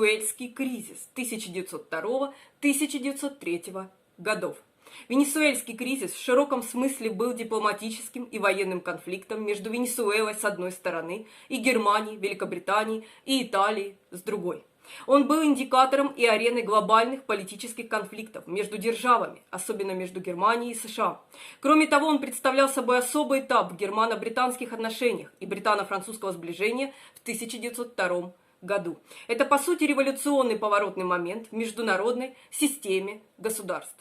Венесуэльский кризис 1902-1903 годов. Венесуэльский кризис в широком смысле был дипломатическим и военным конфликтом между Венесуэлой с одной стороны и Германией, Великобританией и Италией с другой. Он был индикатором и ареной глобальных политических конфликтов между державами, особенно между Германией и США. Кроме того, он представлял собой особый этап в германо-британских отношениях и британо-французского сближения в 1902 году. Это, по сути, революционный поворотный момент в международной системе государств.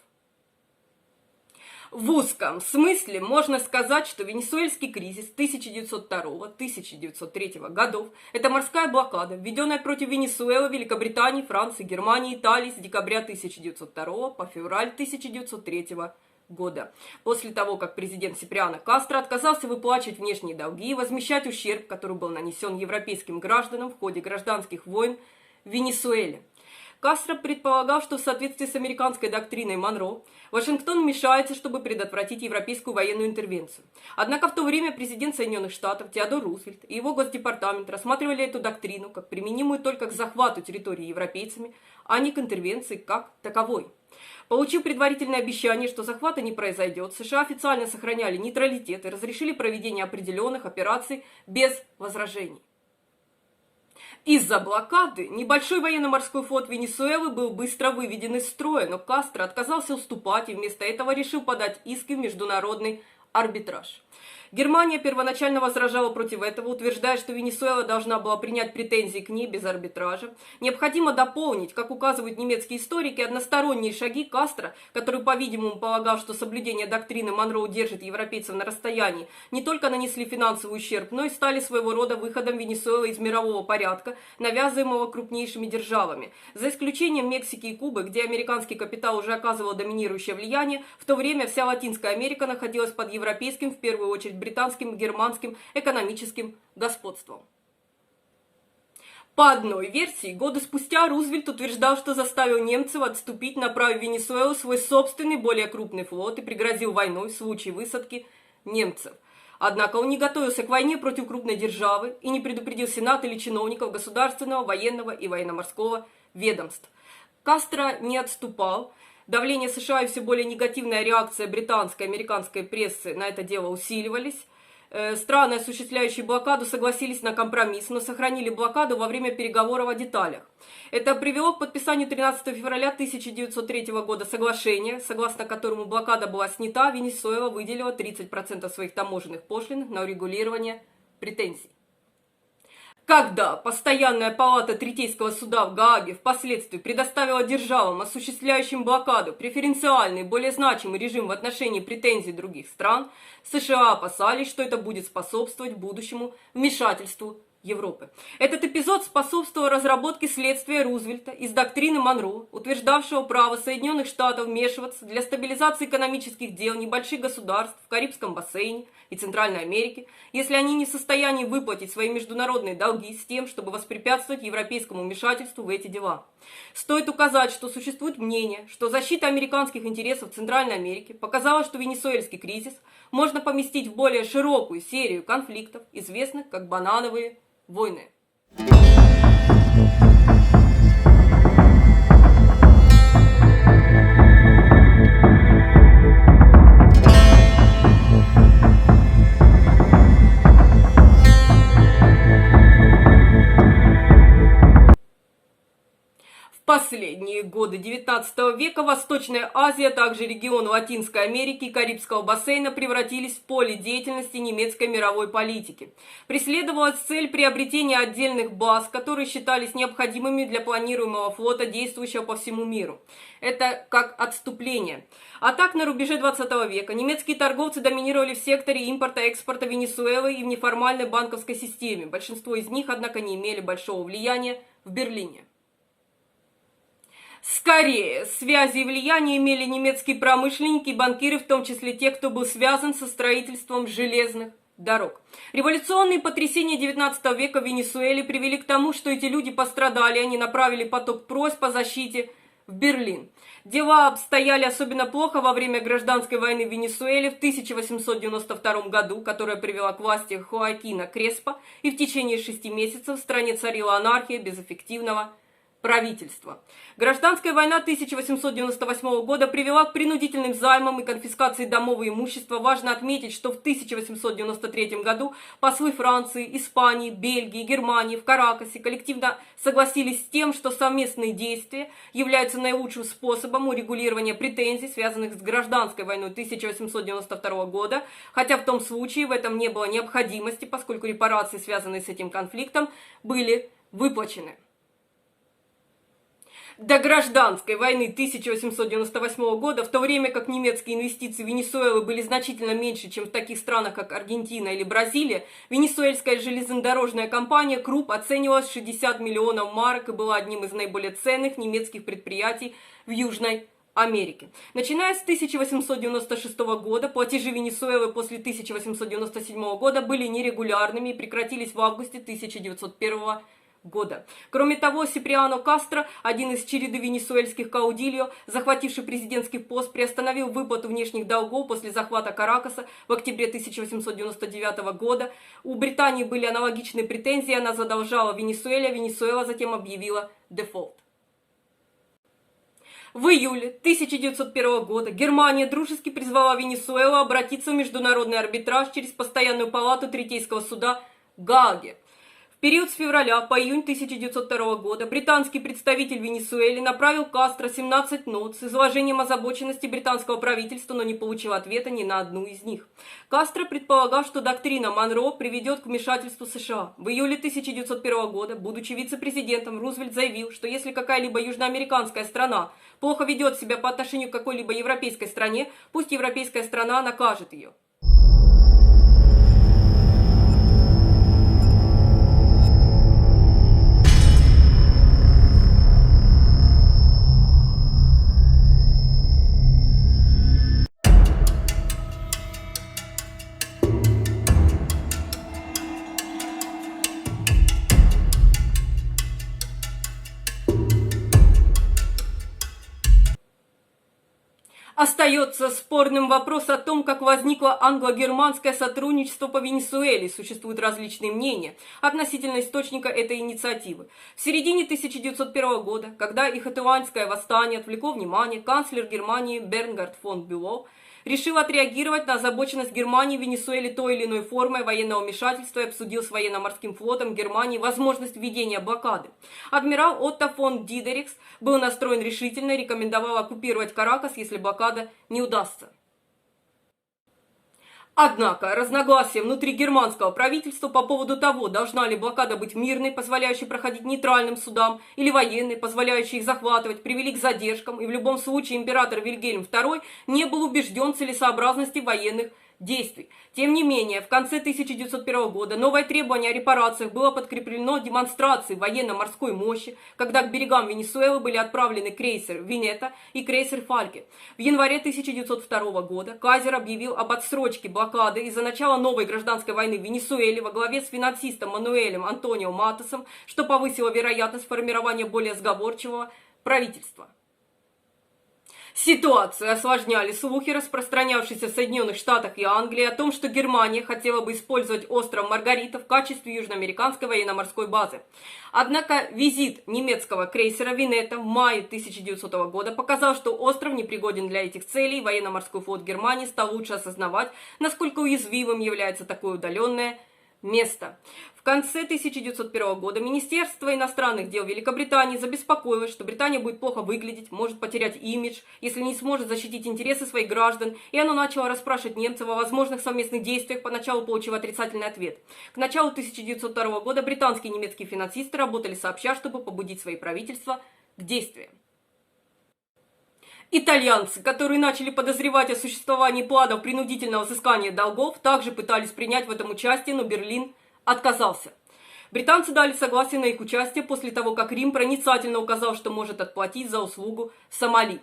В узком смысле можно сказать, что венесуэльский кризис 1902-1903 годов – это морская блокада, введенная против Венесуэлы, Великобритании, Франции, Германии, Италии с декабря 1902 по февраль 1903 года. После того, как президент Сиприано Кастро отказался выплачивать внешние долги и возмещать ущерб, который был нанесен европейским гражданам в ходе гражданских войн в Венесуэле. Кастро предполагал, что в соответствии с американской доктриной Монро, Вашингтон вмешается, чтобы предотвратить европейскую военную интервенцию. Однако в то время президент Соединенных Штатов Теодор Рузвельт и его Госдепартамент рассматривали эту доктрину как применимую только к захвату территории европейцами, а не к интервенции как таковой. Получив предварительное обещание, что захвата не произойдет, США официально сохраняли нейтралитет и разрешили проведение определенных операций без возражений. Из-за блокады небольшой военно-морской флот Венесуэлы был быстро выведен из строя, но Кастро отказался уступать и вместо этого решил подать иски в международный арбитраж. Германия первоначально возражала против этого, утверждая, что Венесуэла должна была принять претензии к ней без арбитража. Необходимо дополнить, как указывают немецкие историки, односторонние шаги Кастро, который, по-видимому, полагал, что соблюдение доктрины Монро удержит европейцев на расстоянии, не только нанесли финансовый ущерб, но и стали своего рода выходом Венесуэлы из мирового порядка, навязываемого крупнейшими державами. За исключением Мексики и Кубы, где американский капитал уже оказывал доминирующее влияние, в то время вся Латинская Америка находилась под европейским, в первую очередь, британским и германским экономическим господством. По одной версии, годы спустя Рузвельт утверждал, что заставил немцев отступить, направив в Венесуэлу свой собственный, более крупный флот и пригрозил войной в случае высадки немцев. Однако он не готовился к войне против крупной державы и не предупредил Сенат или чиновников государственного, военного и военно-морского ведомств. Кастро не отступал. Давление США и все более негативная реакция британской и американской прессы на это дело усиливались. Страны, осуществляющие блокаду, согласились на компромисс, но сохранили блокаду во время переговоров о деталях. Это привело к подписанию 13 февраля 1903 года соглашения, согласно которому блокада была снята, Венесуэла выделила 30% своих таможенных пошлин на урегулирование претензий. Когда Постоянная палата Третейского суда в Гааге впоследствии предоставила державам, осуществляющим блокаду, преференциальный, более значимый режим в отношении претензий других стран, США опасались, что это будет способствовать будущему вмешательству Европы. Этот эпизод способствовал разработке следствия Рузвельта из доктрины Монро, утверждавшего право Соединенных Штатов вмешиваться для стабилизации экономических дел небольших государств в Карибском бассейне и Центральной Америке, если они не в состоянии выплатить свои международные долги с тем, чтобы воспрепятствовать европейскому вмешательству в эти дела. Стоит указать, что существует мнение, что защита американских интересов в Центральной Америке показала, что венесуэльский кризис можно поместить в более широкую серию конфликтов, известных как банановые войны. В последние годы XIX века Восточная Азия, а также регион Латинской Америки и Карибского бассейна превратились в поле деятельности немецкой мировой политики. Преследовалась цель приобретения отдельных баз, которые считались необходимыми для планируемого флота, действующего по всему миру. Это как отступление. А так, на рубеже XX века немецкие торговцы доминировали в секторе импорта-экспорта Венесуэлы и в неформальной банковской системе. Большинство из них, однако, не имели большого влияния в Берлине. Скорее, связи и влияние имели немецкие промышленники и банкиры, в том числе те, кто был связан со строительством железных дорог. Революционные потрясения XIX века в Венесуэле привели к тому, что эти люди пострадали, они направили поток просьб о защите в Берлин. Дела обстояли особенно плохо во время гражданской войны в Венесуэле в 1892 году, которая привела к власти Хоакина Креспо, и в течение 6 месяцев в стране царила анархия без эффективного правительства. Гражданская война 1898 года привела к принудительным займам и конфискации домов и имущества. Важно отметить, что в 1893 году послы Франции, Испании, Бельгии, Германии в Каракасе коллективно согласились с тем, что совместные действия являются наилучшим способом урегулирования претензий, связанных с гражданской войной 1892 года, хотя в том случае в этом не было необходимости, поскольку репарации, связанные с этим конфликтом, были выплачены. До гражданской войны 1898 года, в то время как немецкие инвестиции в Венесуэлу были значительно меньше, чем в таких странах, как Аргентина или Бразилия, венесуэльская железнодорожная компания КРУП оценивалась в 60 миллионов марок и была одним из наиболее ценных немецких предприятий в Южной Америке. Начиная с 1896 года, платежи Венесуэлы после 1897 года были нерегулярными и прекратились в августе 1901 года. Кроме того, Сиприано Кастро, один из череды венесуэльских каудильо, захвативший президентский пост, приостановил выплату внешних долгов после захвата Каракаса в октябре 1899 года. У Британии были аналогичные претензии, она задолжала Венесуэле, а Венесуэла затем объявила дефолт. В июле 1901 года Германия дружески призвала Венесуэлу обратиться в международный арбитраж через постоянную палату Третейского суда в Гааге. В период с февраля по июнь 1902 года британский представитель в Венесуэле направил Кастро 17 нот с изложением озабоченности британского правительства, но не получил ответа ни на одну из них. Кастро предполагал, что доктрина Монро приведет к вмешательству США. В июле 1901 года, будучи вице-президентом, Рузвельт заявил, что если какая-либо южноамериканская страна плохо ведет себя по отношению к какой-либо европейской стране, пусть европейская страна накажет ее. Остается спорным вопрос о том, как возникло англо-германское сотрудничество по Венесуэле. Существуют различные мнения относительно источника этой инициативы. В середине 1901 года, когда Ихатуанское восстание отвлекло внимание, канцлер Германии Бернгард фон Бюлоw решил отреагировать на озабоченность Германии в Венесуэле той или иной формой военного вмешательства и обсудил с военно-морским флотом Германии возможность введения блокады. Адмирал Отто фон Дидерикс был настроен решительно и рекомендовал оккупировать Каракас, если блокада не удастся. Однако разногласия внутри германского правительства по поводу того, должна ли блокада быть мирной, позволяющей проходить нейтральным судам, или военной, позволяющей их захватывать, привели к задержкам, и в любом случае император Вильгельм II не был убежден в целесообразности военных действий. Тем не менее, в конце 1901 года новое требование о репарациях было подкреплено демонстрацией военно-морской мощи, когда к берегам Венесуэлы были отправлены крейсер «Венета» и крейсер «Фальке». В январе 1902 года Кайзер объявил об отсрочке блокады из-за начала новой гражданской войны в Венесуэле во главе с финансистом Мануэлем Антонио Матосом, что повысило вероятность формирования более сговорчивого правительства. Ситуацию осложняли слухи, распространявшиеся в Соединенных Штатах и Англии, о том, что Германия хотела бы использовать остров Маргарита в качестве южноамериканской военно-морской базы. Однако визит немецкого крейсера «Венета» в мае 1900 года показал, что остров непригоден для этих целей, и военно-морской флот Германии стал лучше осознавать, насколько уязвимым является такое удаленное место. В конце 1901 года Министерство иностранных дел Великобритании забеспокоилось, что Британия будет плохо выглядеть, может потерять имидж, если не сможет защитить интересы своих граждан, и оно начало расспрашивать немцев о возможных совместных действиях, поначалу получив отрицательный ответ. К началу 1902 года британские и немецкие финансисты работали сообща, чтобы побудить свои правительства к действиям. Итальянцы, которые начали подозревать о существовании планов принудительного взыскания долгов, также пытались принять в этом участие, но Берлин отказался. Британцы дали согласие на их участие после того, как Рим проницательно указал, что может отплатить за услугу Сомали.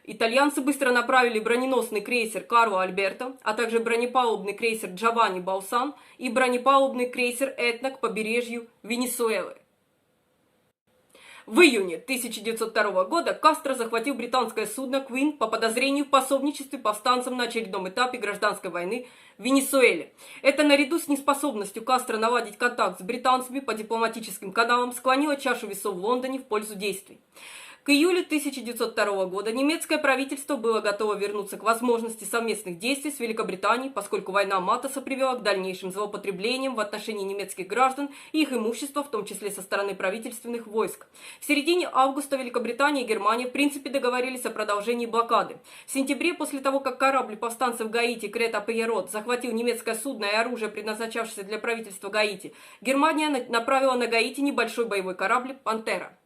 Итальянцы быстро направили броненосный крейсер Карло Альберто, а также бронепалубный крейсер Джованни Баусан и бронепалубный крейсер Этна к побережью Венесуэлы. В июне 1902 года Кастро захватил британское судно «Квин» по подозрению в пособничестве повстанцам на очередном этапе гражданской войны в Венесуэле. Это наряду с неспособностью Кастро наладить контакт с британцами по дипломатическим каналам склонило чашу весов в Лондоне в пользу действий. К июлю 1902 года немецкое правительство было готово вернуться к возможности совместных действий с Великобританией, поскольку война Матоса привела к дальнейшим злоупотреблениям в отношении немецких граждан и их имущества, в том числе со стороны правительственных войск. В середине августа Великобритания и Германия в принципе договорились о продолжении блокады. В сентябре, после того, как корабль повстанцев Гаити Крета Пейерот захватил немецкое судно и оружие, предназначавшееся для правительства Гаити, Германия направила на Гаити небольшой боевой корабль «Пантера».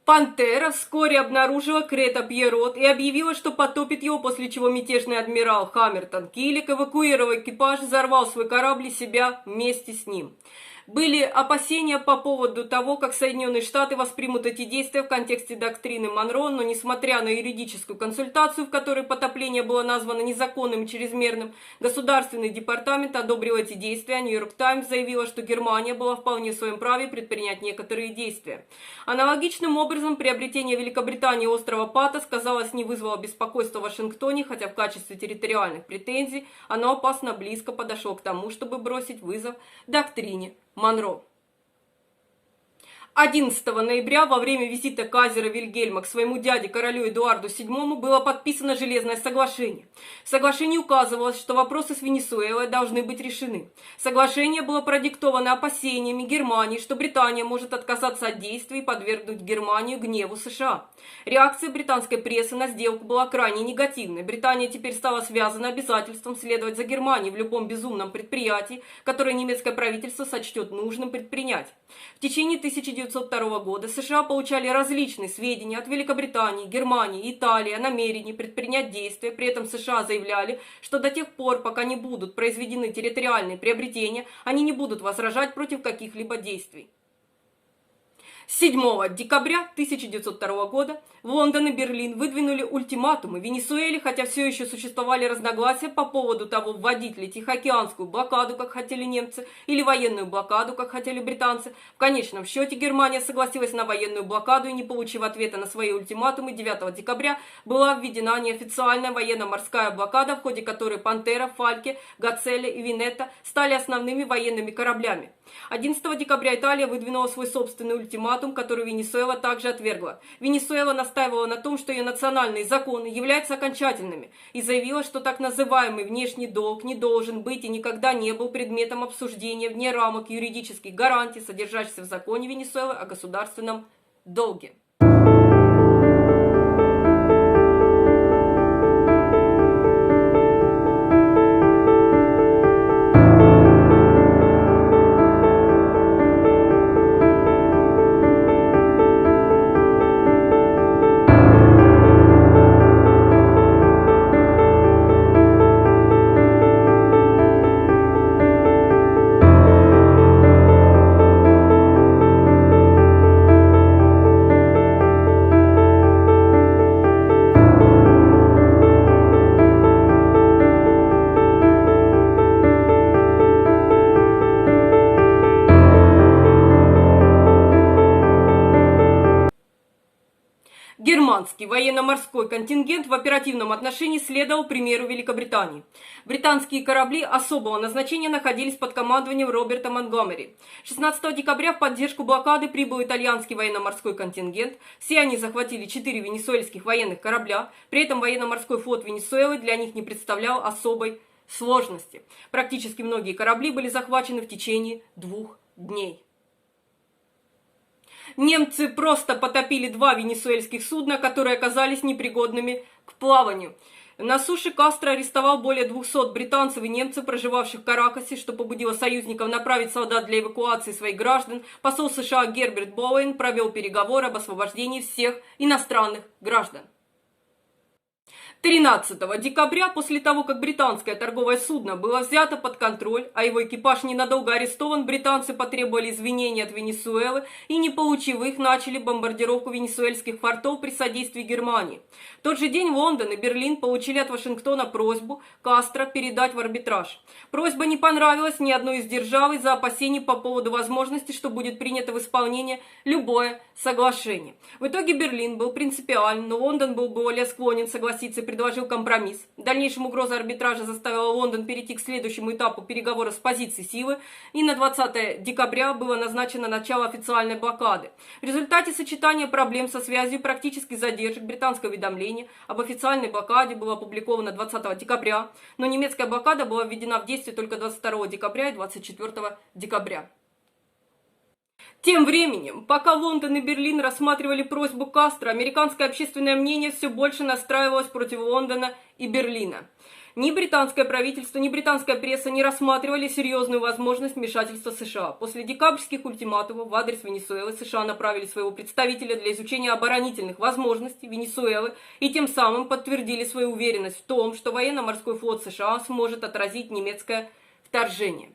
«Пантера» вскоре обнаружила Крета Пьерот и объявила, что потопит его, после чего мятежный адмирал Хаммертон Киллик эвакуировал экипаж, взорвал свой корабль и себя вместе с ним. Были опасения по поводу того, как Соединенные Штаты воспримут эти действия в контексте доктрины Монро, но несмотря на юридическую консультацию, в которой потопление было названо незаконным и чрезмерным, Государственный департамент одобрил эти действия, а Нью-Йорк Таймс заявила, что Германия была вполне в своем праве предпринять некоторые действия. Аналогичным образом, приобретение Великобритании острова Патос, казалось, не вызвало беспокойства в Вашингтоне, хотя в качестве территориальных претензий оно опасно близко подошло к тому, чтобы бросить вызов доктрине Монро. 11 ноября во время визита кайзера Вильгельма к своему дяде королю Эдуарду VII было подписано Железное соглашение. В соглашении указывалось, что вопросы с Венесуэлой должны быть решены. Соглашение было продиктовано опасениями Германии, что Британия может отказаться от действий и подвергнуть Германию гневу США. Реакция британской прессы на сделку была крайне негативной. Британия теперь стала связана обязательством следовать за Германией в любом безумном предприятии, которое немецкое правительство сочтет нужным предпринять. В течение 1902 года США получали различные сведения от Великобритании, Германии, Италии о намерении предпринять действия. При этом США заявляли, что до тех пор, пока не будут произведены территориальные приобретения, они не будут возражать против каких-либо действий. 7 декабря 1902 года в Лондон и Берлин выдвинули ультиматумы Венесуэле, хотя все еще существовали разногласия по поводу того, вводить ли Тихоокеанскую блокаду, как хотели немцы, или военную блокаду, как хотели британцы. В конечном счете Германия согласилась на военную блокаду и, не получив ответа на свои ультиматумы, 9 декабря была введена неофициальная военно-морская блокада, в ходе которой «Пантера», «Фальке», «Гацелле» и «Винетта» стали основными военными кораблями. 11 декабря Италия выдвинула свой собственный ультиматум, который Венесуэла также отвергла. Венесуэла настаивала на том, что ее национальные законы являются окончательными, и заявила, что так называемый внешний долг не должен быть и никогда не был предметом обсуждения вне рамок юридических гарантий, содержащихся в законе Венесуэлы о государственном долге. Германский военно-морской контингент в оперативном отношении следовал примеру Великобритании. Британские корабли особого назначения находились под командованием Роберта Монтгомери. 16 декабря в поддержку блокады прибыл итальянский военно-морской контингент. Все они захватили 4 венесуэльских военных корабля. При этом военно-морской флот Венесуэлы для них не представлял особой сложности. Практически многие корабли были захвачены в течение 2 дней. Немцы просто потопили 2 венесуэльских судна, которые оказались непригодными к плаванию. На суше Кастро арестовал более 200 британцев и немцев, проживавших в Каракасе, что побудило союзников направить солдат для эвакуации своих граждан. Посол США Герберт Боуэн провел переговоры об освобождении всех иностранных граждан. 13 декабря, после того, как британское торговое судно было взято под контроль, а его экипаж ненадолго арестован, британцы потребовали извинений от Венесуэлы и, не получив их, начали бомбардировку венесуэльских фортов при содействии Германии. В тот же день Лондон и Берлин получили от Вашингтона просьбу Кастро передать в арбитраж. Просьба не понравилась ни одной из держав из-за опасений по поводу возможности, что будет принято в исполнение любое соглашение. В итоге Берлин был принципиален, но Лондон был более склонен согласиться и предложил компромисс. В дальнейшем угроза арбитража заставила Лондон перейти к следующему этапу переговоров с позиции силы, и на 20 декабря было назначено начало официальной блокады. В результате сочетания проблем со связью и практических задержек британское уведомление об официальной блокаде было опубликовано 20 декабря, но немецкая блокада была введена в действие только 22 декабря и 24 декабря. Тем временем, пока Лондон и Берлин рассматривали просьбу Кастро, американское общественное мнение все больше настраивалось против Лондона и Берлина. Ни британское правительство, ни британская пресса не рассматривали серьезную возможность вмешательства США. После декабрьских ультиматумов в адрес Венесуэлы США направили своего представителя для изучения оборонительных возможностей Венесуэлы и тем самым подтвердили свою уверенность в том, что военно-морской флот США сможет отразить немецкое вторжение.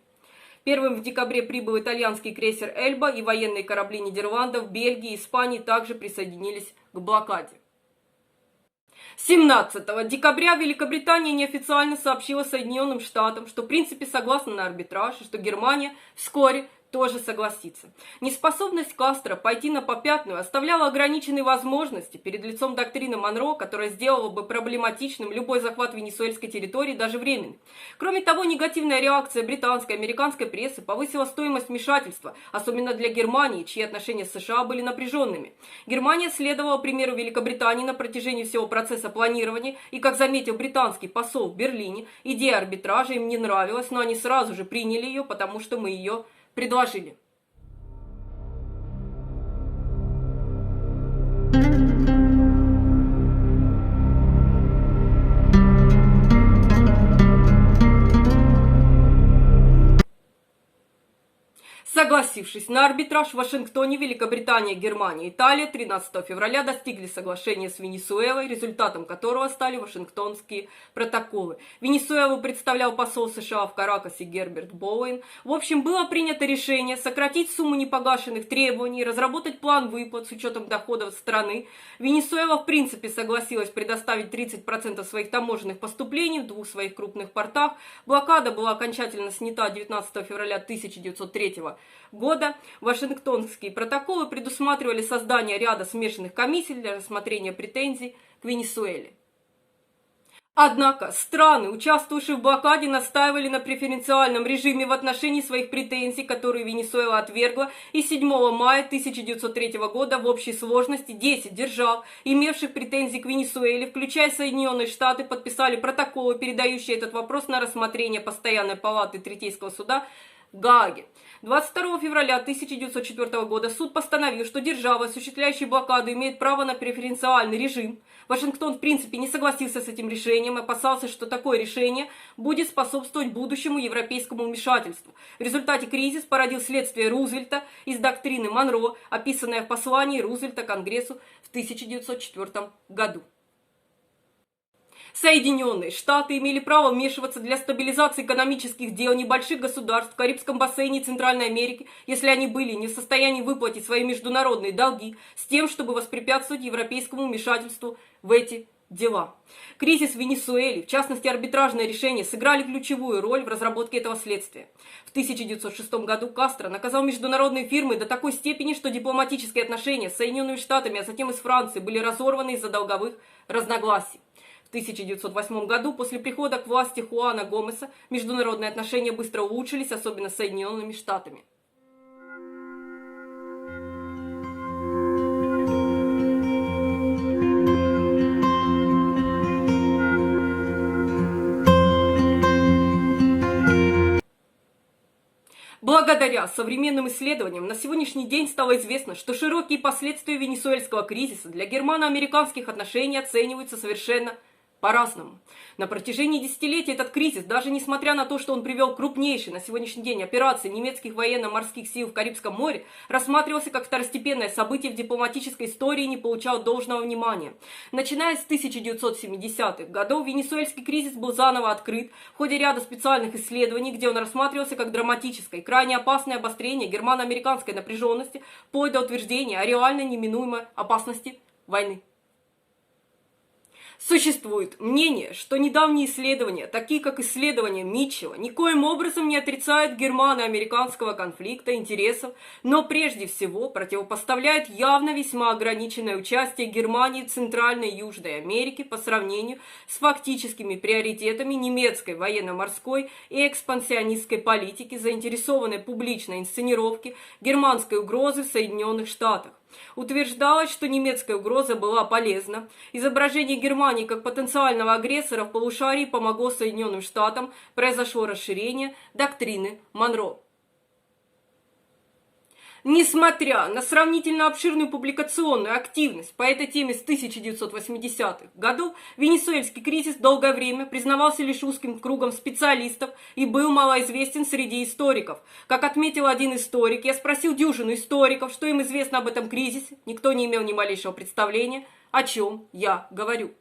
Первым в декабре прибыл итальянский крейсер «Эльба», и военные корабли Нидерландов, Бельгии и Испании также присоединились к блокаде. 17 декабря Великобритания неофициально сообщила Соединенным Штатам, что в принципе согласна на арбитраж, и что Германия вскоре тоже согласится. Неспособность Кастро пойти на попятную оставляла ограниченные возможности перед лицом доктрины Монро, которая сделала бы проблематичным любой захват венесуэльской территории даже временный. Кроме того, негативная реакция британской и американской прессы повысила стоимость вмешательства, особенно для Германии, чьи отношения с США были напряженными. Германия следовала примеру Великобритании на протяжении всего процесса планирования, и, как заметил британский посол в Берлине, идея арбитража им не нравилась, но они сразу же приняли ее, потому что мы ее предложили. Согласившись на арбитраж, в Вашингтоне Великобритания, Германия и Италия 13 февраля достигли соглашения с Венесуэлой, результатом которого стали Вашингтонские протоколы. Венесуэлу представлял посол США в Каракасе Герберт Боуэн. В общем, было принято решение сократить сумму непогашенных требований, разработать план выплат с учетом доходов страны. Венесуэла в принципе согласилась предоставить 30% своих таможенных поступлений в двух своих крупных портах. Блокада была окончательно снята 19 февраля 1903 года. Вашингтонские протоколы предусматривали создание ряда смешанных комиссий для рассмотрения претензий к Венесуэле. Однако страны, участвовавшие в блокаде, настаивали на преференциальном режиме в отношении своих претензий, которые Венесуэла отвергла, и 7 мая 1903 года в общей сложности 10 держав, имевших претензии к Венесуэле, включая Соединенные Штаты, подписали протоколы, передающие этот вопрос на рассмотрение Постоянной палаты Третейского суда в Гааге. 22 февраля 1904 года суд постановил, что держава, осуществляющая блокаду, имеет право на преференциальный режим. Вашингтон в принципе не согласился с этим решением и опасался, что такое решение будет способствовать будущему европейскому вмешательству. В результате кризис породил следствие Рузвельта из доктрины Монро, описанное в послании Рузвельта Конгрессу в 1904 году. Соединенные Штаты имели право вмешиваться для стабилизации экономических дел небольших государств в Карибском бассейне и Центральной Америке, если они были не в состоянии выплатить свои международные долги, с тем, чтобы воспрепятствовать европейскому вмешательству в эти дела. Кризис в Венесуэле, в частности арбитражное решение, сыграли ключевую роль в разработке этого следствия. В 1906 году Кастро наказал международные фирмы до такой степени, что дипломатические отношения с Соединенными Штатами, а затем и с Францией, были разорваны из-за долговых разногласий. В 1908 году, после прихода к власти Хуана Гомеса, международные отношения быстро улучшились, особенно с Соединенными Штатами. Благодаря современным исследованиям на сегодняшний день стало известно, что широкие последствия венесуэльского кризиса для германо-американских отношений оцениваются совершенно по-разному. На протяжении десятилетий этот кризис, даже несмотря на то, что он привел к крупнейшей на сегодняшний день операции немецких военно-морских сил в Карибском море, рассматривался как второстепенное событие в дипломатической истории и не получал должного внимания. Начиная с 1970-х годов, венесуэльский кризис был заново открыт в ходе ряда специальных исследований, где он рассматривался как драматическое и крайне опасное обострение германо-американской напряженности, вплоть до утверждения о реальной неминуемой опасности войны. Существует мнение, что недавние исследования, такие как исследования Митчелла, никоим образом не отрицают германо-американского конфликта интересов, но прежде всего противопоставляют явно весьма ограниченное участие Германии в Центральной и Южной Америке по сравнению с фактическими приоритетами немецкой военно-морской и экспансионистской политики, заинтересованной публичной инсценировке германской угрозы в Соединенных Штатах. Утверждалось, что немецкая угроза была полезна. Изображение Германии как потенциального агрессора в полушарии помогло Соединенным Штатам, произошло расширение доктрины Монро. Несмотря на сравнительно обширную публикационную активность по этой теме с 1980-х годов, венесуэльский кризис долгое время признавался лишь узким кругом специалистов и был малоизвестен среди историков. Как отметил один историк, я спросил дюжину историков, что им известно об этом кризисе, никто не имел ни малейшего представления, о чем я говорю.